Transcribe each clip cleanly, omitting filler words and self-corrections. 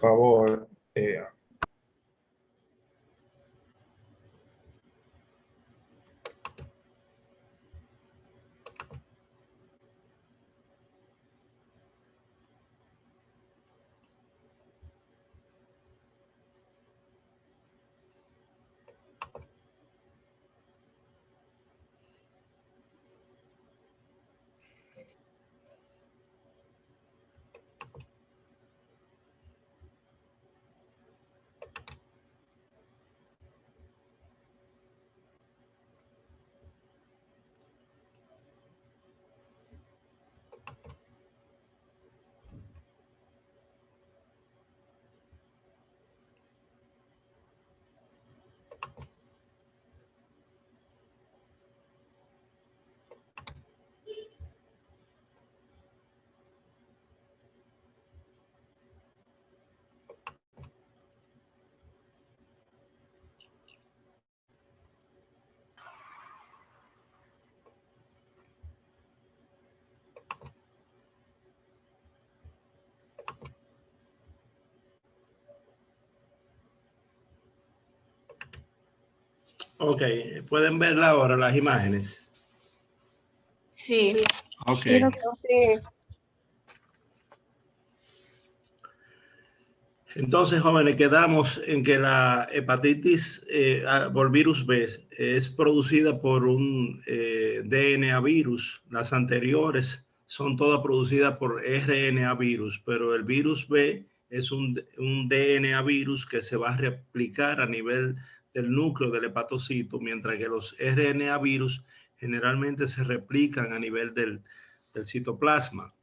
favor. Ok, ¿pueden ver ahora las imágenes? Sí. Ok. Sí. Entonces, jóvenes, quedamos en que la hepatitis por virus B es producida por un DNA virus. Las anteriores son todas producidas por RNA virus, pero el virus B es un DNA virus que se va a replicar a nivel del núcleo del hepatocito, mientras que los RNA virus generalmente se replican a nivel del citoplasma.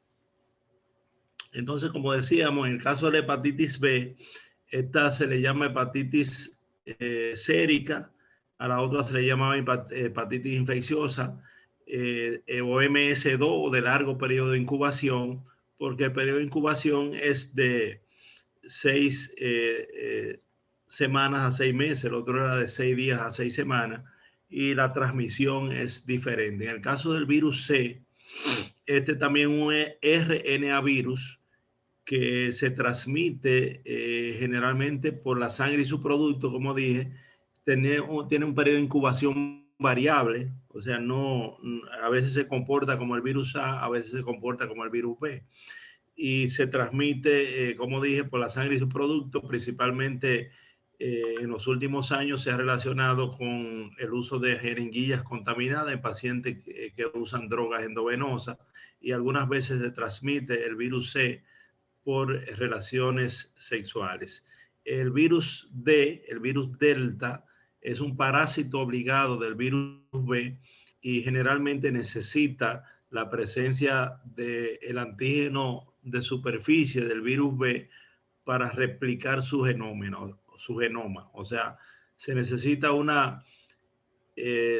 Entonces, como decíamos, en el caso de la hepatitis B, esta se le llama hepatitis sérica, a la otra se le llama hepatitis infecciosa o MS2 o de largo periodo de incubación, porque el periodo de incubación es de 6 semanas a 6 meses, el otro era de 6 días a 6 semanas, y la transmisión es diferente. En el caso del virus C, este también un RNA virus que se transmite generalmente por la sangre y su producto, como dije, tiene un periodo de incubación variable, o sea, no, a veces se comporta como el virus A veces se comporta como el virus B, y se transmite, como dije, por la sangre y su producto, principalmente en los últimos años se ha relacionado con el uso de jeringuillas contaminadas en pacientes que usan drogas endovenosas, y algunas veces se transmite el virus C por relaciones sexuales. El virus D, el virus Delta, es un parásito obligado del virus B y generalmente necesita la presencia del antígeno de superficie del virus B para replicar su genoma. O sea, se necesita una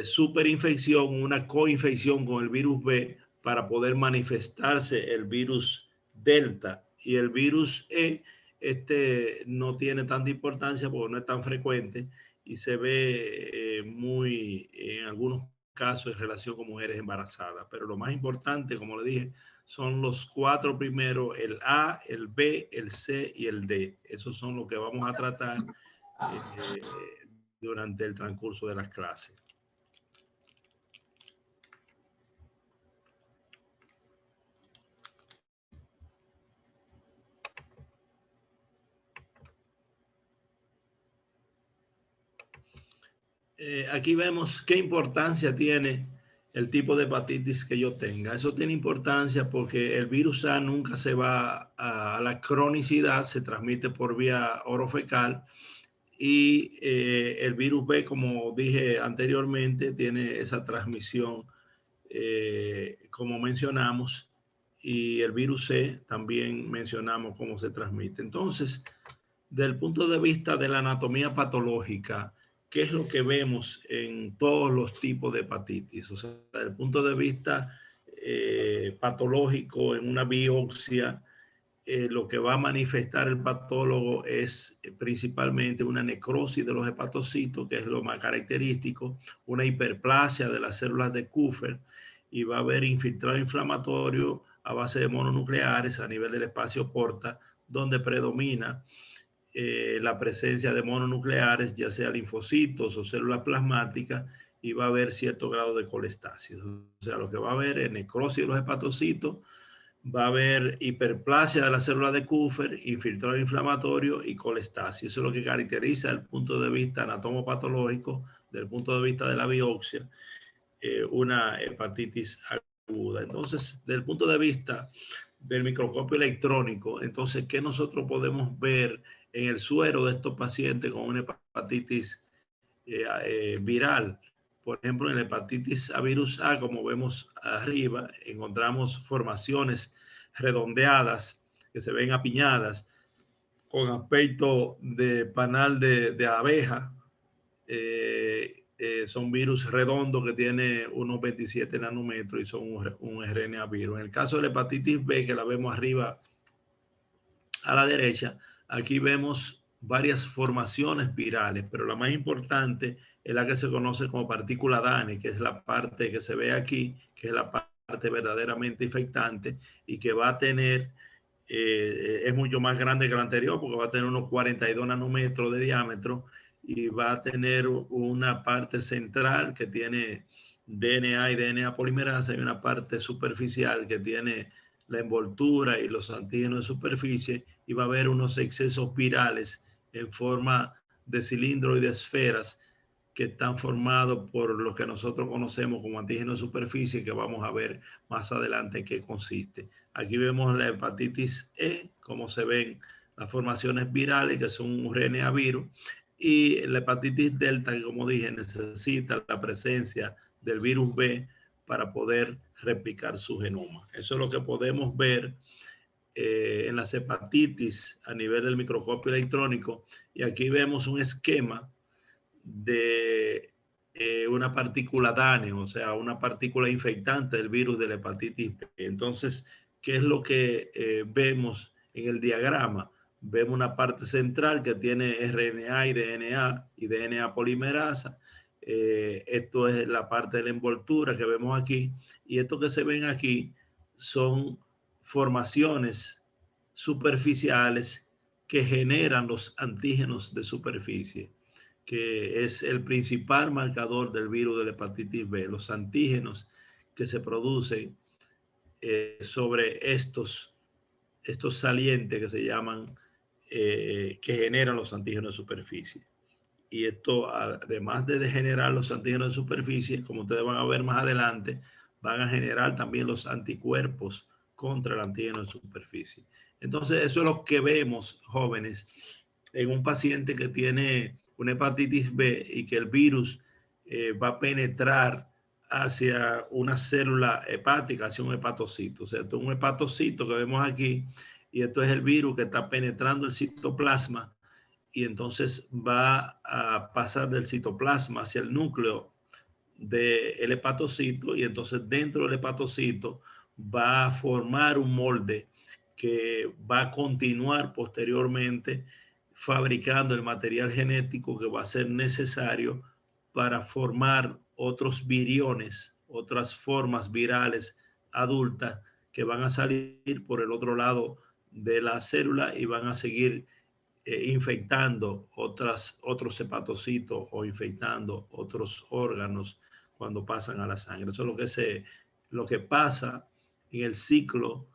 superinfección, una coinfección con el virus B para poder manifestarse el virus Delta. Y el virus E, no tiene tanta importancia porque no es tan frecuente y se ve muy, en algunos casos, en relación con mujeres embarazadas. Pero lo más importante, como le dije, son los 4 primeros, el A, el B, el C y el D. Esos son los que vamos a tratar durante el transcurso de las clases. Aquí vemos qué importancia tiene el tipo de hepatitis que yo tenga. Eso tiene importancia porque el virus A nunca se va a la cronicidad, se transmite por vía orofecal, y el virus B, como dije anteriormente, tiene esa transmisión, como mencionamos, y el virus C también mencionamos cómo se transmite. Entonces, del punto de vista de la anatomía patológica, ¿qué es lo que vemos en todos los tipos de hepatitis? O sea, desde el punto de vista patológico, en una biopsia, lo que va a manifestar el patólogo es principalmente una necrosis de los hepatocitos, que es lo más característico, una hiperplasia de las células de Kupffer, y va a haber infiltrado inflamatorio a base de mononucleares a nivel del espacio porta, donde predomina la presencia de mononucleares, ya sea linfocitos o células plasmáticas, y va a haber cierto grado de colestasis. O sea, lo que va a haber es necrosis de los hepatocitos, va a haber hiperplasia de las células de Kupffer, infiltrado inflamatorio y colestasis. Eso es lo que caracteriza desde el punto de vista anatomopatológico, desde el punto de vista de la biopsia, una hepatitis aguda. Entonces, desde el punto de vista del microscopio electrónico, entonces, ¿qué nosotros podemos ver en el suero de estos pacientes con una hepatitis viral? Por ejemplo, en la hepatitis A virus A, como vemos arriba, encontramos formaciones redondeadas que se ven apiñadas con aspecto de panal de abeja. Son virus redondos que tiene unos 27 nanómetros y son un RNA virus. En el caso de la hepatitis B, que la vemos arriba a la derecha, aquí vemos varias formaciones virales, pero la más importante es la que se conoce como partícula DANE, que es la parte que se ve aquí, que es la parte verdaderamente infectante y que va a tener, es mucho más grande que la anterior porque va a tener unos 42 nanómetros de diámetro y va a tener una parte central que tiene DNA y DNA polimerasa y una parte superficial que tiene la envoltura y los antígenos de superficie, y va a haber unos excesos virales en forma de cilindro y de esferas que están formados por lo que nosotros conocemos como antígenos de superficie, que vamos a ver más adelante en qué consiste. Aquí vemos la hepatitis E, como se ven las formaciones virales, que son un RNA virus, y la hepatitis delta, que como dije, necesita la presencia del virus B para poder replicar su genoma. Eso es lo que podemos ver en las hepatitis a nivel del microscopio electrónico. Y aquí vemos un esquema de una partícula DANE, o sea, una partícula infectante del virus de la hepatitis B. Entonces, ¿qué es lo que vemos en el diagrama? Vemos una parte central que tiene RNA y DNA polimerasa. Esto es la parte de la envoltura que vemos aquí, y esto que se ven aquí son formaciones superficiales que generan los antígenos de superficie, que es el principal marcador del virus de la hepatitis B, los antígenos que se producen sobre estos salientes que se llaman, que generan los antígenos de superficie. Y esto, además de generar los antígenos de superficie, como ustedes van a ver más adelante, van a generar también los anticuerpos contra el antígeno de superficie. Entonces, eso es lo que vemos, jóvenes, en un paciente que tiene una hepatitis B y que el virus va a penetrar hacia una célula hepática, hacia un hepatocito. O sea, esto es un hepatocito que vemos aquí, y esto es el virus que está penetrando el citoplasma, y entonces va a pasar del citoplasma hacia el núcleo del hepatocito, y entonces dentro del hepatocito va a formar un molde que va a continuar posteriormente fabricando el material genético que va a ser necesario para formar otros viriones, otras formas virales adultas que van a salir por el otro lado de la célula y van a seguir infectando otros hepatocitos o infectando otros órganos cuando pasan a la sangre. Eso es lo que pasa en el ciclo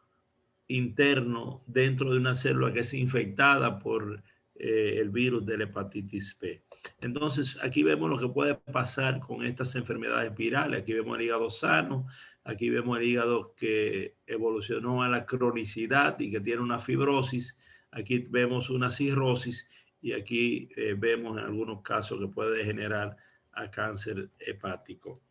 interno dentro de una célula que es infectada por el virus de la hepatitis B. Entonces, aquí vemos lo que puede pasar con estas enfermedades virales. Aquí vemos el hígado sano, aquí vemos el hígado que evolucionó a la cronicidad y que tiene una fibrosis. Aquí vemos una cirrosis, y aquí vemos en algunos casos que puede degenerar a cáncer hepático.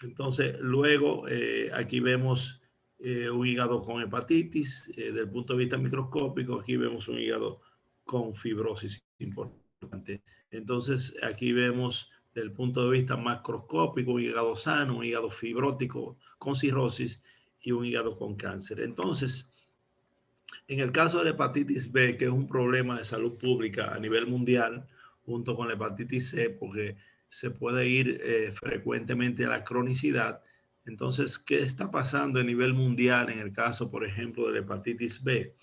Entonces, luego aquí vemos un hígado con hepatitis. Desde el punto de vista microscópico, aquí vemos un hígado con fibrosis importante. Entonces, aquí vemos desde el punto de vista macroscópico un hígado sano, un hígado fibrótico con cirrosis y un hígado con cáncer. Entonces, en el caso de la hepatitis B, que es un problema de salud pública a nivel mundial, junto con la hepatitis C, porque se puede ir frecuentemente a la cronicidad. Entonces, ¿qué está pasando a nivel mundial en el caso, por ejemplo, de la hepatitis B?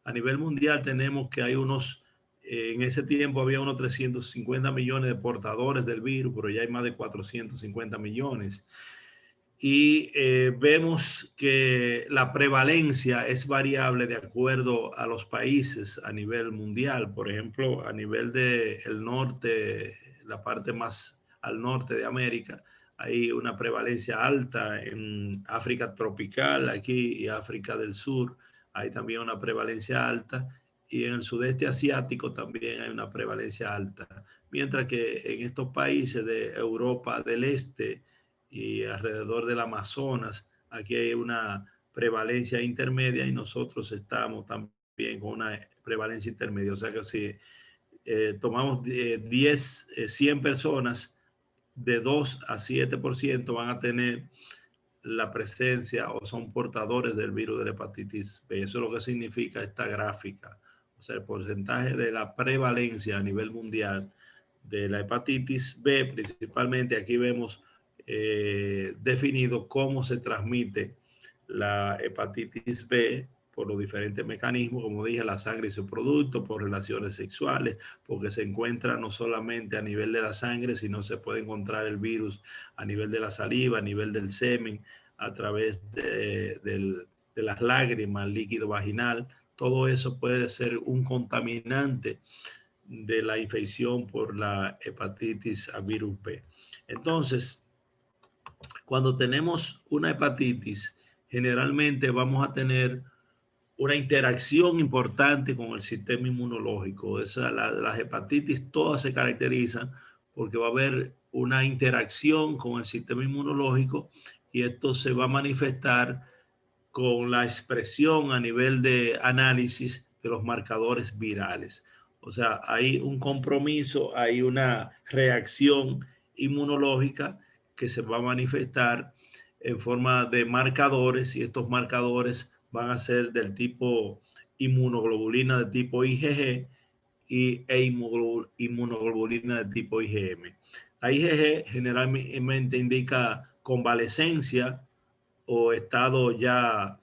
A nivel mundial tenemos que hay unos, en ese tiempo había unos 350 millones de portadores del virus, pero ya hay más de 450 millones. Y vemos que la prevalencia es variable de acuerdo a los países a nivel mundial. Por ejemplo, a nivel del norte, la parte más al norte de América, hay una prevalencia alta. En África tropical, aquí, y África del Sur, hay también una prevalencia alta. Y en el sudeste asiático también hay una prevalencia alta. Mientras que en estos países de Europa del Este y alrededor del Amazonas, aquí hay una prevalencia intermedia y nosotros estamos también con una prevalencia intermedia. O sea que si tomamos 10, 100 personas, de 2 a 7% van a tener la presencia o son portadores del virus de la hepatitis B. Eso es lo que significa esta gráfica. O sea, el porcentaje de la prevalencia a nivel mundial de la hepatitis B, principalmente aquí vemos definido cómo se transmite la hepatitis B por los diferentes mecanismos, como dije, la sangre y su producto, por relaciones sexuales, porque se encuentra no solamente a nivel de la sangre, sino se puede encontrar el virus a nivel de la saliva, a nivel del semen, a través de las lágrimas, líquido vaginal. Todo eso puede ser un contaminante de la infección por la hepatitis a virus B. Entonces, cuando tenemos una hepatitis, generalmente vamos a tener una interacción importante con el sistema inmunológico. Las hepatitis todas se caracterizan porque va a haber una interacción con el sistema inmunológico y esto se va a manifestar con la expresión a nivel de análisis de los marcadores virales. O sea, hay un compromiso, hay una reacción inmunológica que se va a manifestar en forma de marcadores y estos marcadores van a ser del tipo inmunoglobulina de tipo IgG e inmunoglobulina de tipo IgM. La IgG generalmente indica convalescencia o estado ya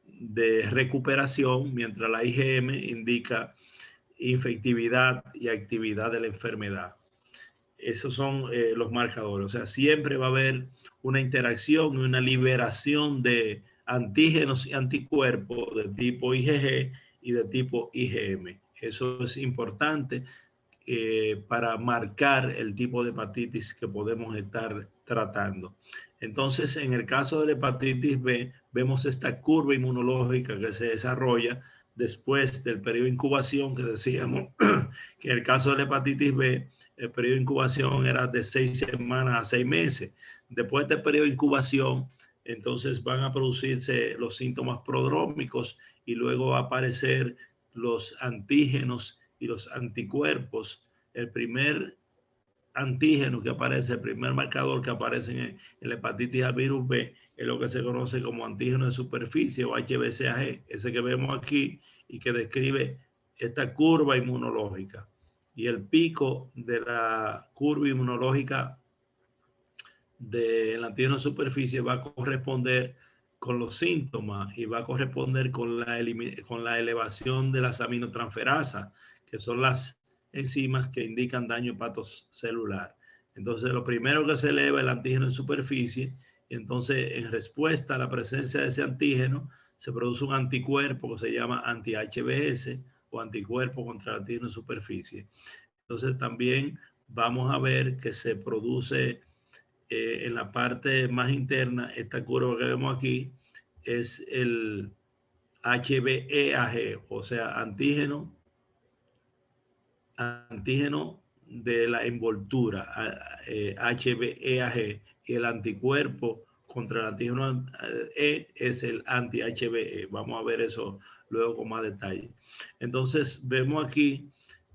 de recuperación, mientras la IgM indica infectividad y actividad de la enfermedad. Esos son los marcadores. O sea, siempre va a haber una interacción y una liberación de antígenos y anticuerpos de tipo IgG y de tipo IgM. Eso es importante para marcar el tipo de hepatitis que podemos estar tratando. Entonces, en el caso de la hepatitis B, vemos esta curva inmunológica que se desarrolla después del periodo de incubación, que decíamos que en el caso de la hepatitis B, el periodo de incubación era de 6 semanas a 6 meses. Después de este periodo de incubación, entonces van a producirse los síntomas prodrómicos y luego va a aparecer los antígenos y los anticuerpos. El primer antígeno que aparece, el primer marcador que aparece en la hepatitis A virus B es lo que se conoce como antígeno de superficie o HBsAg, ese que vemos aquí y que describe esta curva inmunológica. Y el pico de la curva inmunológica del antígeno de superficie va a corresponder con los síntomas y va a corresponder con la elevación de las aminotransferasas, que son las enzimas que indican daño hepatocelular. Entonces, lo primero que se eleva es el antígeno en superficie, y entonces, en respuesta a la presencia de ese antígeno, se produce un anticuerpo que se llama anti-HBs o anticuerpo contra el antígeno en superficie. Entonces, también vamos a ver que se produce en la parte más interna, esta curva que vemos aquí es el HBeAg, o sea, antígeno de la envoltura, HBeAg, y el anticuerpo contra el antígeno E es el anti-HBe. Vamos a ver eso luego con más detalle. Entonces, vemos aquí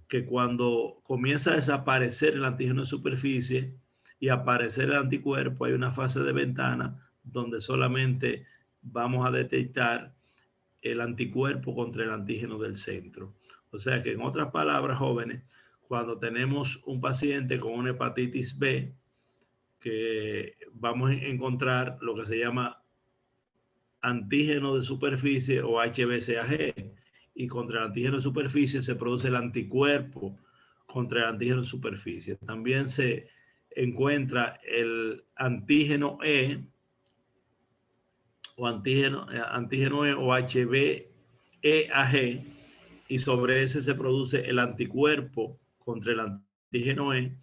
que cuando comienza a desaparecer el antígeno de superficie y aparecer el anticuerpo, hay una fase de ventana donde solamente vamos a detectar el anticuerpo contra el antígeno del centro. O sea que, en otras palabras, jóvenes, cuando tenemos un paciente con una hepatitis B, que vamos a encontrar lo que se llama antígeno de superficie o HBsAg, y contra el antígeno de superficie se produce el anticuerpo contra el antígeno de superficie. También se encuentra el antígeno E o antígeno E o HBeAg, y sobre ese se produce el anticuerpo contra el antígeno E.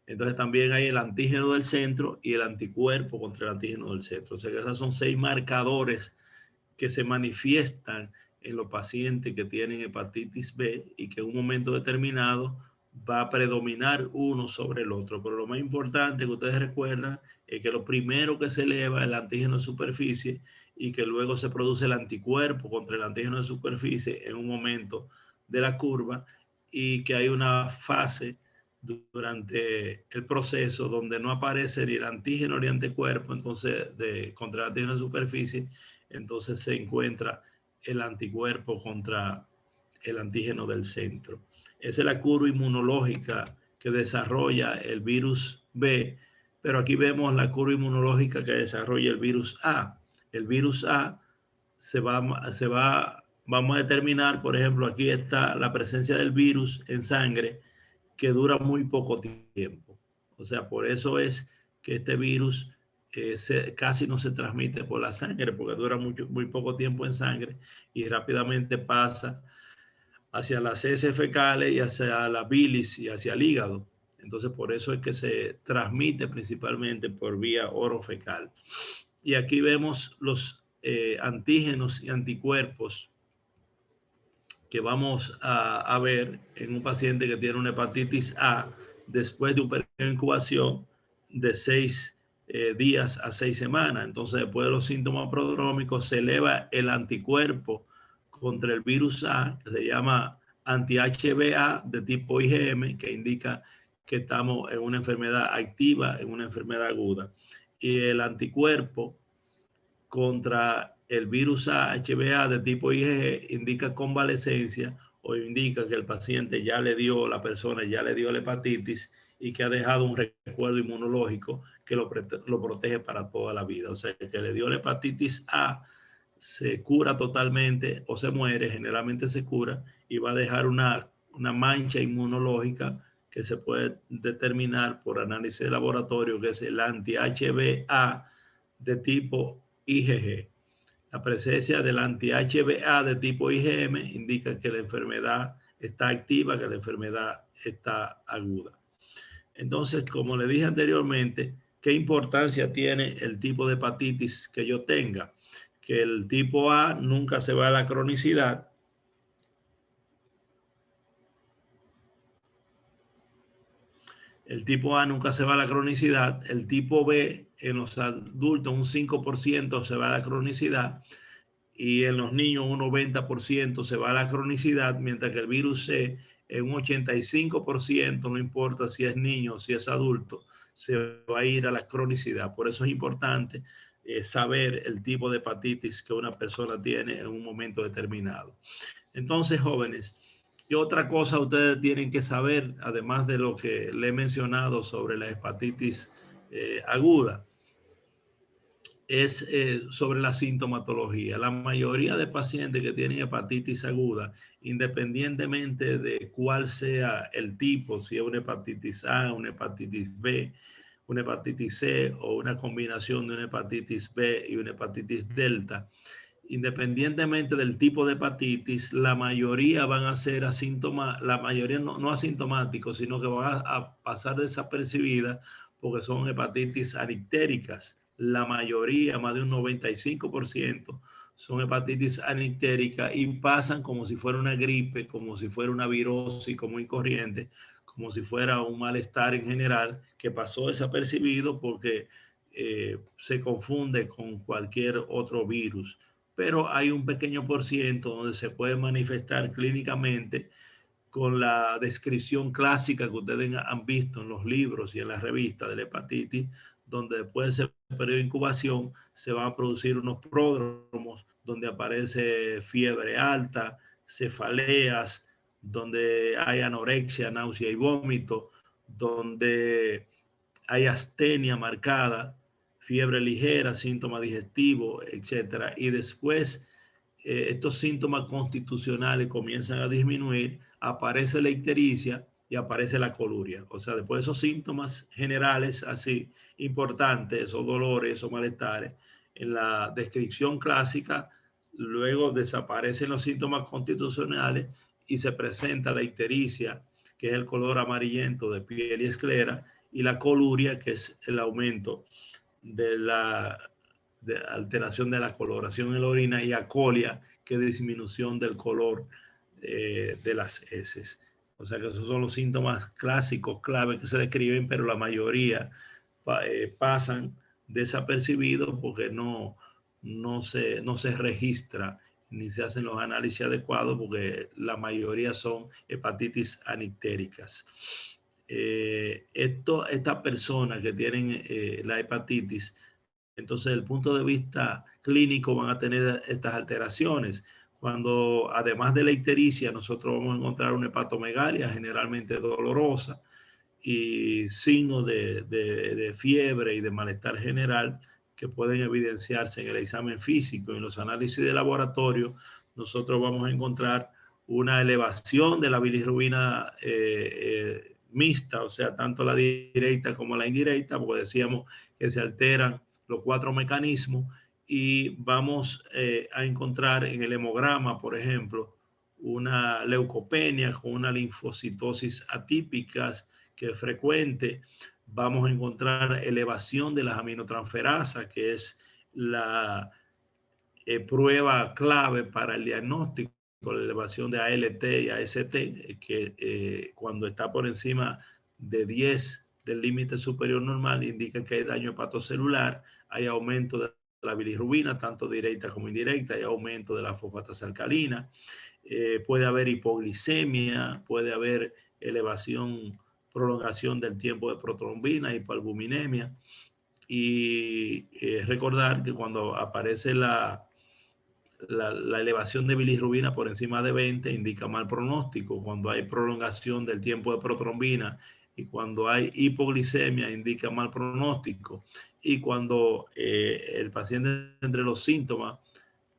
Entonces también hay el antígeno del centro y el anticuerpo contra el antígeno del centro. O sea que esos son 6 marcadores que se manifiestan en los pacientes que tienen hepatitis B y que en un momento determinado va a predominar uno sobre el otro. Pero lo más importante que ustedes recuerdan es que lo primero que se eleva es el antígeno de superficie y que luego se produce el anticuerpo contra el antígeno de superficie en un momento de la curva, y que hay una fase durante el proceso donde no aparece ni el antígeno ni el anticuerpo, entonces contra el antígeno de superficie, entonces se encuentra el anticuerpo contra el antígeno del centro. Esa es la curva inmunológica que desarrolla el virus B, pero aquí vemos la curva inmunológica que desarrolla el virus A. El virus A vamos a determinar, por ejemplo, aquí está la presencia del virus en sangre, que dura muy poco tiempo. O sea, por eso es que este virus casi no se transmite por la sangre, porque dura muy poco tiempo en sangre y rápidamente pasa hacia las heces fecales y hacia la bilis y hacia el hígado. Entonces, por eso es que se transmite principalmente por vía orofecal. Y aquí vemos los antígenos y anticuerpos que vamos a ver en un paciente que tiene una hepatitis A después de un periodo de incubación de 6 días a 6 semanas. Entonces, después de los síntomas prodrómicos, se eleva el anticuerpo contra el virus A, que se llama anti-HBA de tipo IgM, que indica que estamos en una enfermedad activa, en una enfermedad aguda. Y el anticuerpo contra el virus HBA de tipo IgG indica convalescencia, o indica que el paciente ya le dio, la persona ya le dio la hepatitis y que ha dejado un recuerdo inmunológico que lo protege para toda la vida. O sea, que le dio la hepatitis A, se cura totalmente o se muere, generalmente se cura, y va a dejar una mancha inmunológica que se puede determinar por análisis de laboratorio, que es el anti-HBA de tipo IgG. La presencia del anti-HBA de tipo IgM indica que la enfermedad está activa, que la enfermedad está aguda. Entonces, como le dije anteriormente, ¿qué importancia tiene el tipo de hepatitis que yo tenga? Que el tipo A nunca se va a la cronicidad. El tipo A nunca se va a la cronicidad. El tipo B en los adultos un 5% se va a la cronicidad, y en los niños un 90% se va a la cronicidad, mientras que el virus C en un 85%, no importa si es niño o si es adulto, se va a ir a la cronicidad. Por eso es importante saber el tipo de hepatitis que una persona tiene en un momento determinado. Entonces, jóvenes, ¿qué otra cosa ustedes tienen que saber, además de lo que le he mencionado sobre la hepatitis aguda? Es sobre la sintomatología. La mayoría de pacientes que tienen hepatitis aguda, independientemente de cuál sea el tipo, si es una hepatitis A, una hepatitis B, una hepatitis C o una combinación de una hepatitis B y una hepatitis delta, independientemente del tipo de hepatitis, la mayoría van a ser asintomáticos, la mayoría no asintomáticos, sino que van a pasar desapercibidas porque son hepatitis anictéricas. La mayoría, más de un 95%, son hepatitis anictéricas y pasan como si fuera una gripe, como si fuera una virosis común y corriente, como si fuera un malestar en general que pasó desapercibido porque se confunde con cualquier otro virus. Pero hay un pequeño por ciento donde se puede manifestar clínicamente con la descripción clásica que ustedes han visto en los libros y en las revistas de la hepatitis, donde después de ese periodo de incubación se van a producir unos pródromos donde aparece fiebre alta, cefaleas, donde hay anorexia, náusea y vómito, donde hay astenia marcada, fiebre ligera, síntomas digestivos, etcétera. Y después estos síntomas constitucionales comienzan a disminuir, aparece la ictericia y aparece la coluria. O sea, después de esos síntomas generales así importantes, esos dolores, esos malestares, en la descripción clásica, luego desaparecen los síntomas constitucionales y se presenta la ictericia, que es el color amarillento de piel y esclera, y la coluria, que es el aumento de la alteración de la coloración en la orina, y acolia, que es disminución del color de las heces. O sea que esos son los síntomas clásicos, clave que se describen, pero la mayoría pasan desapercibidos porque no se registra ni se hacen los análisis adecuados, porque la mayoría son hepatitis anictéricas. Estas personas que tienen la hepatitis, entonces desde el punto de vista clínico van a tener estas alteraciones. Cuando además de la ictericia nosotros vamos a encontrar una hepatomegalia generalmente dolorosa y signos de fiebre y de malestar general que pueden evidenciarse en el examen físico. En los análisis de laboratorio nosotros vamos a encontrar una elevación de la bilirrubina mixta, o sea, tanto la directa como la indirecta, porque decíamos que se alteran los 4 mecanismos, y vamos a encontrar en el hemograma, por ejemplo, una leucopenia con una linfocitosis atípicas que es frecuente. Vamos a encontrar elevación de las aminotransferasas, que es la prueba clave para el diagnóstico, la elevación de ALT y AST, que cuando está por encima de 10 del límite superior normal indica que hay daño hepatocelular, hay aumento de la bilirrubina, tanto directa como indirecta, hay aumento de la fosfatasa alcalina, puede haber hipoglicemia, puede haber elevación, prolongación del tiempo de protrombina, hipoalbuminemia, y recordar que cuando aparece la elevación de bilirrubina por encima de 20 indica mal pronóstico. Cuando hay prolongación del tiempo de protrombina y cuando hay hipoglicemia indica mal pronóstico. Y cuando el paciente entre los síntomas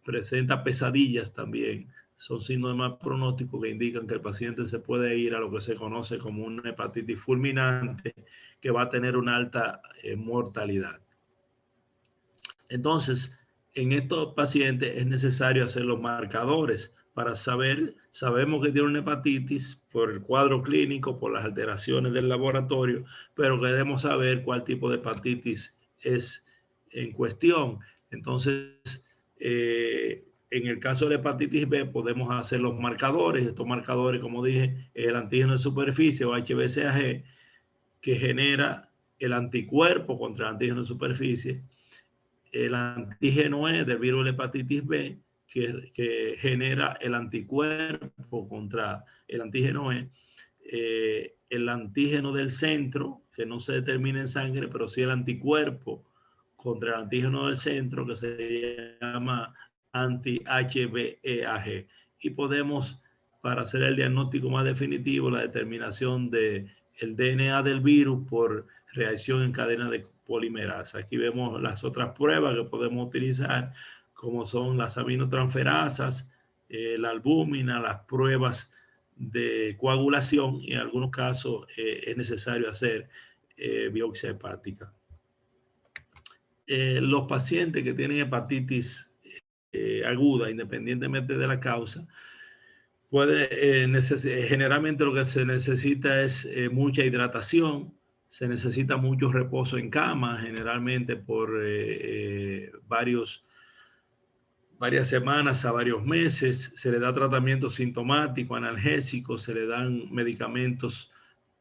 presenta pesadillas también, son signos de mal pronóstico que indican que el paciente se puede ir a lo que se conoce como una hepatitis fulminante, que va a tener una alta mortalidad. Entonces, en estos pacientes es necesario hacer los marcadores para saber, sabemos que tiene una hepatitis por el cuadro clínico, por las alteraciones del laboratorio, pero queremos saber cuál tipo de hepatitis es en cuestión. Entonces, en el caso de la hepatitis B podemos hacer los marcadores. Estos marcadores, como dije, es el antígeno de superficie o HBsAg, que genera el anticuerpo contra el antígeno de superficie, el antígeno E del virus de la hepatitis B, que genera el anticuerpo contra el antígeno E, el antígeno del centro, que no se determina en sangre, pero sí el anticuerpo contra el antígeno del centro, que se llama anti-HBeAg. Y podemos, para hacer el diagnóstico más definitivo, la determinación del DNA del virus por reacción en cadena de polimerasa. Aquí vemos las otras pruebas que podemos utilizar, como son las aminotransferasas, la albúmina, las pruebas de coagulación, y en algunos casos es necesario hacer biopsia hepática. Los pacientes que tienen hepatitis aguda, independientemente de la causa, generalmente lo que se necesita es mucha hidratación, se necesita mucho reposo en cama, generalmente por varias semanas a varios meses. Se le da tratamiento sintomático, analgésico, se le dan medicamentos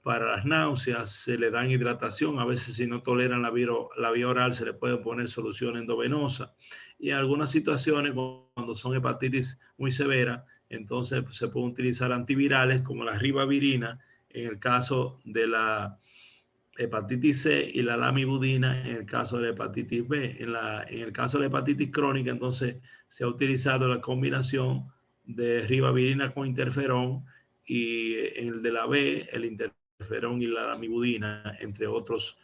para las náuseas, se le dan hidratación. A veces, si no toleran la vía oral, se le puede poner solución endovenosa. Y en algunas situaciones, cuando son hepatitis muy severas, entonces se pueden utilizar antivirales como la ribavirina en el caso de la hepatitis C y la lamivudina en el caso de la hepatitis B. En el caso de la hepatitis crónica, entonces se ha utilizado la combinación de ribavirina con interferón, y en el de la B, el interferón y la lamivudina, entre otros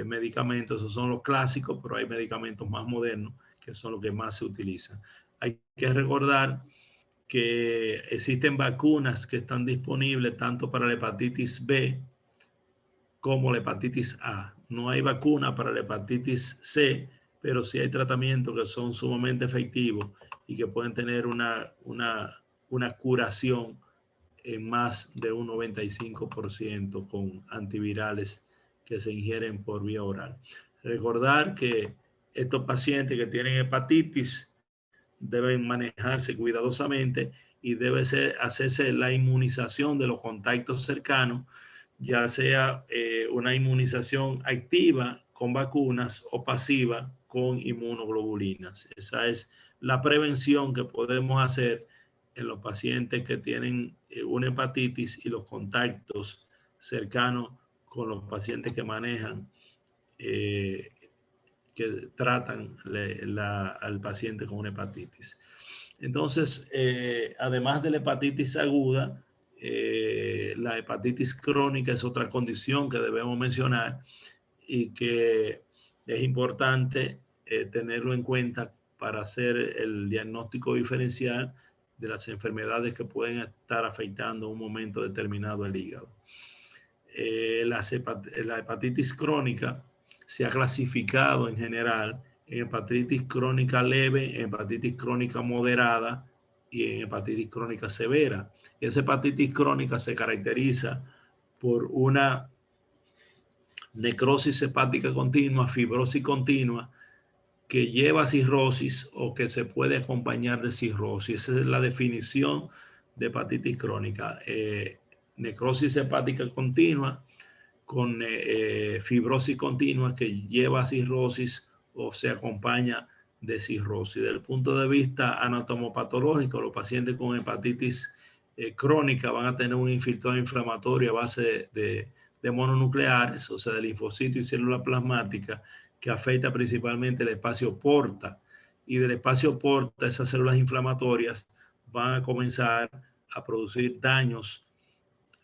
medicamentos. Esos son los clásicos, pero hay medicamentos más modernos que son los que más se utilizan. Hay que recordar que existen vacunas que están disponibles tanto para la hepatitis B como la hepatitis A. No hay vacuna para la hepatitis C, pero sí hay tratamientos que son sumamente efectivos y que pueden tener una curación en más de un 95% con antivirales que se ingieren por vía oral. Recordar que estos pacientes que tienen hepatitis deben manejarse cuidadosamente y debe hacerse la inmunización de los contactos cercanos, ya sea una inmunización activa con vacunas o pasiva con inmunoglobulinas. Esa es la prevención que podemos hacer en los pacientes que tienen una hepatitis y los contactos cercanos con los pacientes que manejan, que tratan al paciente con una hepatitis. Entonces, además de la hepatitis aguda, la hepatitis crónica es otra condición que debemos mencionar y que es importante tenerlo en cuenta para hacer el diagnóstico diferencial de las enfermedades que pueden estar afectando en un momento determinado el hígado. La hepatitis crónica se ha clasificado en general en hepatitis crónica leve, en hepatitis crónica moderada y en hepatitis crónica severa. Esa hepatitis crónica se caracteriza por una necrosis hepática continua, fibrosis continua, que lleva a cirrosis o que se puede acompañar de cirrosis. Esa es la definición de hepatitis crónica. Necrosis hepática continua con fibrosis continua que lleva a cirrosis o se acompaña de cirrosis. Desde el punto de vista anatomopatológico, los pacientes con hepatitis crónica van a tener un infiltrado inflamatorio a base de mononucleares, o sea, de linfocitos y células plasmáticas, que afecta principalmente el espacio porta. Y del espacio porta, esas células inflamatorias van a comenzar a producir daños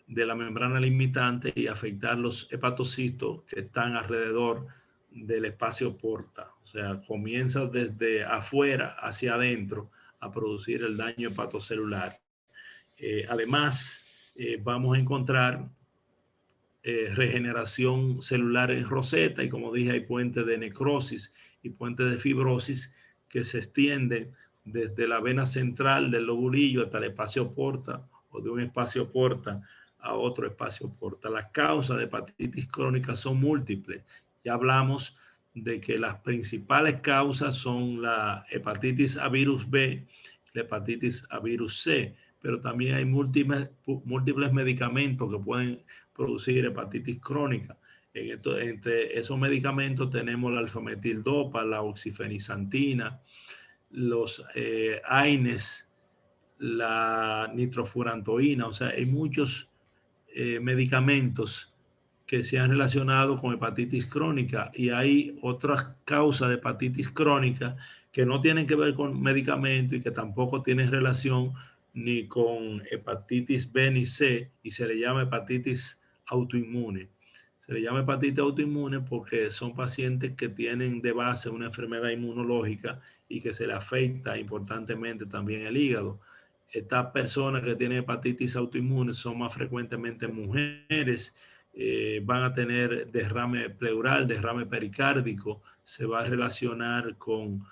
de la membrana limitante y afectar los hepatocitos que están alrededor del espacio porta. O sea, comienza desde afuera hacia adentro a producir el daño hepatocelular. Además, vamos a encontrar regeneración celular en roseta y, como dije, hay puentes de necrosis y puentes de fibrosis que se extienden desde la vena central del lobulillo hasta el espacio porta o de un espacio porta a otro espacio porta. Las causas de hepatitis crónica son múltiples. Ya hablamos de que las principales causas son la hepatitis A virus B, la hepatitis A virus C, pero también hay múltiples medicamentos que pueden producir hepatitis crónica. Entre esos medicamentos tenemos la alfametildopa, la oxifenisantina, los AINES, la nitrofurantoína. O sea, hay muchos medicamentos que se han relacionado con hepatitis crónica y hay otras causas de hepatitis crónica que no tienen que ver con medicamentos y que tampoco tienen relación ni con hepatitis B ni C y se le llama hepatitis autoinmune. Se le llama hepatitis autoinmune porque son pacientes que tienen de base una enfermedad inmunológica y que se le afecta importantemente también el hígado. Estas personas que tienen hepatitis autoinmune son más frecuentemente mujeres, van a tener derrame pleural, derrame pericárdico, se va a relacionar con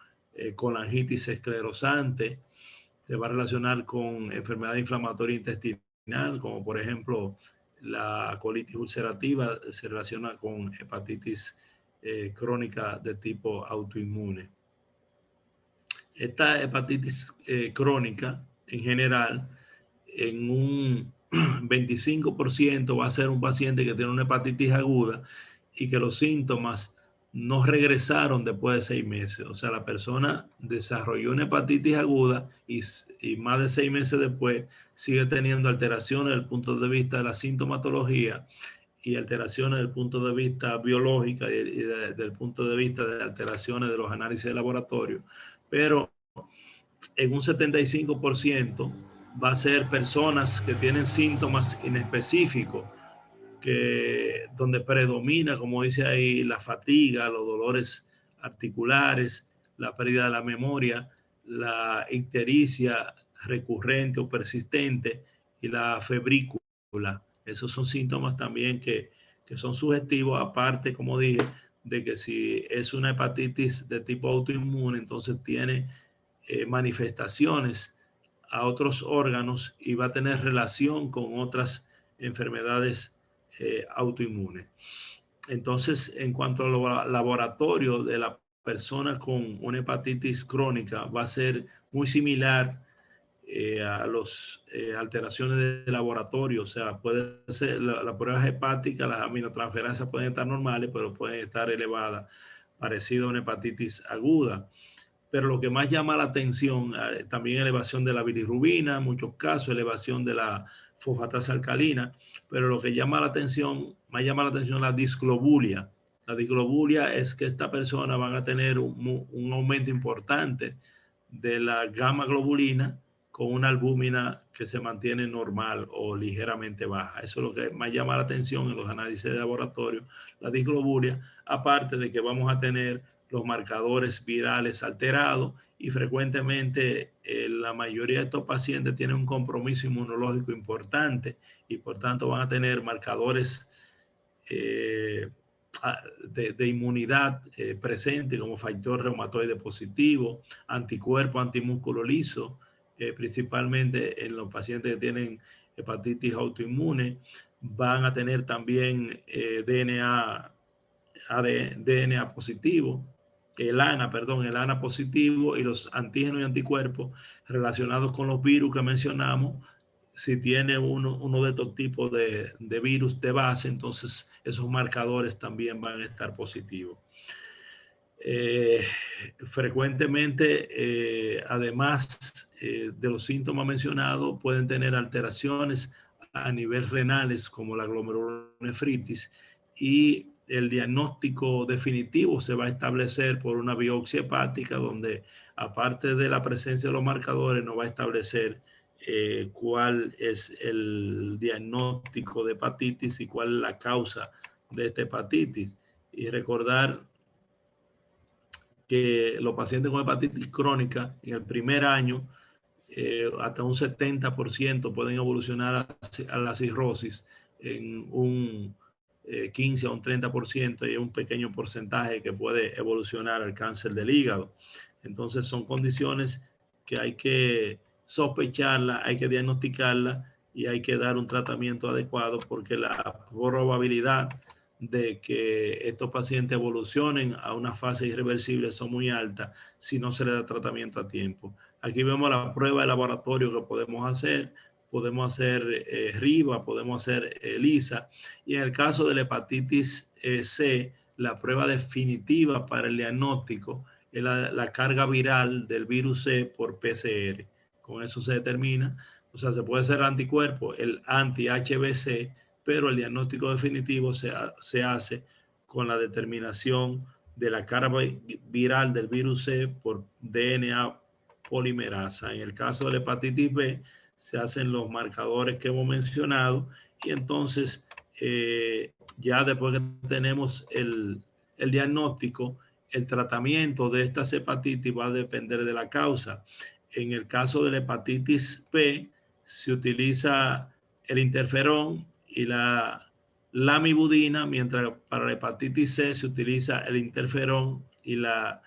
colangitis esclerosante, se va a relacionar con enfermedad inflamatoria intestinal, como por ejemplo la colitis ulcerativa, se relaciona con hepatitis crónica de tipo autoinmune. Esta hepatitis crónica, en general, en un 25% va a ser un paciente que tiene una hepatitis aguda y que los síntomas no regresaron después de 6 meses. O sea, la persona desarrolló una hepatitis aguda y más de 6 meses después sigue teniendo alteraciones desde el punto de vista de la sintomatología y alteraciones desde el punto de vista biológico y desde el punto de vista de alteraciones de los análisis de laboratorio. Pero en un 75% va a ser personas que tienen síntomas inespecíficos, donde predomina, como dice ahí, la fatiga, los dolores articulares, la pérdida de la memoria, la ictericia recurrente o persistente y la febrícula. Esos son síntomas también que son sugestivos, aparte, como dije, de que si es una hepatitis de tipo autoinmune, entonces tiene manifestaciones a otros órganos y va a tener relación con otras enfermedades autoinmunes. Entonces, en cuanto al laboratorio de la persona con una hepatitis crónica, va a ser muy similar a las alteraciones de laboratorio. O sea, puede ser la prueba hepática, las aminotransferasas pueden estar normales, pero pueden estar elevadas, parecido a una hepatitis aguda. Pero lo que más llama la atención, también elevación de la bilirrubina, en muchos casos, elevación de la fosfatasa alcalina, pero lo que llama la atención, más llama la atención la disglobulia. La disglobulia es que esta persona van a tener un aumento importante de la gamma globulina con una albúmina que se mantiene normal o ligeramente baja. Eso es lo que más llama la atención en los análisis de laboratorio, la disglobulia, aparte de que vamos a tener los marcadores virales alterados y frecuentemente la mayoría de estos pacientes tienen un compromiso inmunológico importante y por tanto van a tener marcadores de inmunidad presente como factor reumatoide positivo, anticuerpo antimúsculo liso, principalmente en los pacientes que tienen hepatitis autoinmune. Van a tener también DNA positivo, el ANA positivo y los antígenos y anticuerpos relacionados con los virus que mencionamos. Si tiene uno de estos tipos de virus de base, entonces esos marcadores también van a estar positivos. Frecuentemente, además de los síntomas mencionados, pueden tener alteraciones a nivel renales como la glomerulonefritis y el diagnóstico definitivo se va a establecer por una biopsia hepática donde, aparte de la presencia de los marcadores, nos va a establecer cuál es el diagnóstico de hepatitis y cuál es la causa de esta hepatitis. Y recordar que los pacientes con hepatitis crónica en el primer año hasta un 70% pueden evolucionar a la cirrosis, en un 15 a un 30% y un pequeño porcentaje que puede evolucionar al cáncer del hígado. Entonces son condiciones que hay que sospecharla, hay que diagnosticarla y hay que dar un tratamiento adecuado porque la probabilidad de que estos pacientes evolucionen a una fase irreversible son muy altas si no se le da tratamiento a tiempo. Aquí vemos la prueba de laboratorio que podemos hacer RIVA, podemos hacer ELISA, y en el caso de la hepatitis C, la prueba definitiva para el diagnóstico es la carga viral del virus C por PCR. Con eso se determina, o sea, se puede hacer anticuerpo, el anti-HBC, pero el diagnóstico definitivo se hace con la determinación de la carga viral del virus C por DNA polimerasa. En el caso de la hepatitis B, se hacen los marcadores que hemos mencionado y entonces ya después que tenemos el diagnóstico, el tratamiento de esta hepatitis va a depender de la causa. En el caso de la hepatitis B, se utiliza el interferón y la lamivudina, mientras para la hepatitis C se utiliza el interferón y la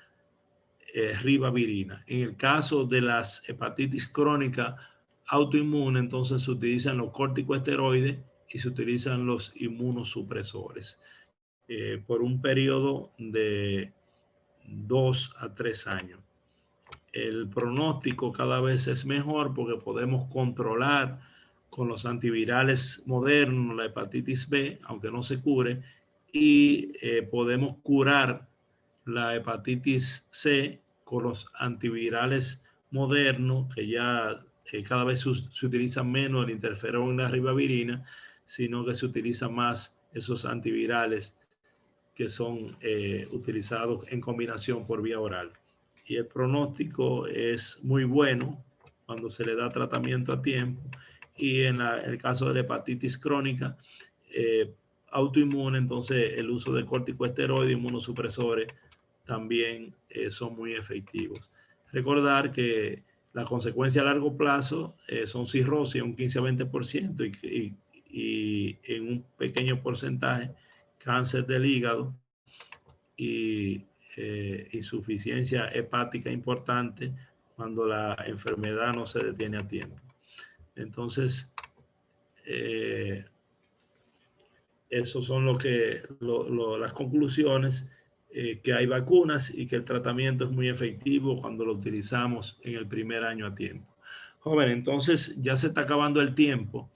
ribavirina. En el caso de las hepatitis crónicas autoinmunes, entonces se utilizan los corticosteroides y se utilizan los inmunosupresores por un periodo de 2 a 3 años. El pronóstico cada vez es mejor porque podemos controlar con los antivirales modernos la hepatitis B, aunque no se cure, y podemos curar la hepatitis C con los antivirales modernos, que ya cada vez se utiliza menos el interferón y la ribavirina, sino que se utilizan más esos antivirales que son utilizados en combinación por vía oral. Y el pronóstico es muy bueno cuando se le da tratamiento a tiempo. Y en el caso de la hepatitis crónica autoinmune, entonces el uso de corticosteroides y inmunosupresores también son muy efectivos. recordar que la consecuencia a largo plazo son cirrosis, un 15 a 20%, y en un pequeño porcentaje cáncer del hígado y insuficiencia hepática importante cuando la enfermedad no se detiene a tiempo. Entonces, esos son las conclusiones, que hay vacunas y que el tratamiento es muy efectivo cuando lo utilizamos en el primer año a tiempo. Joven, entonces ya se está acabando el tiempo.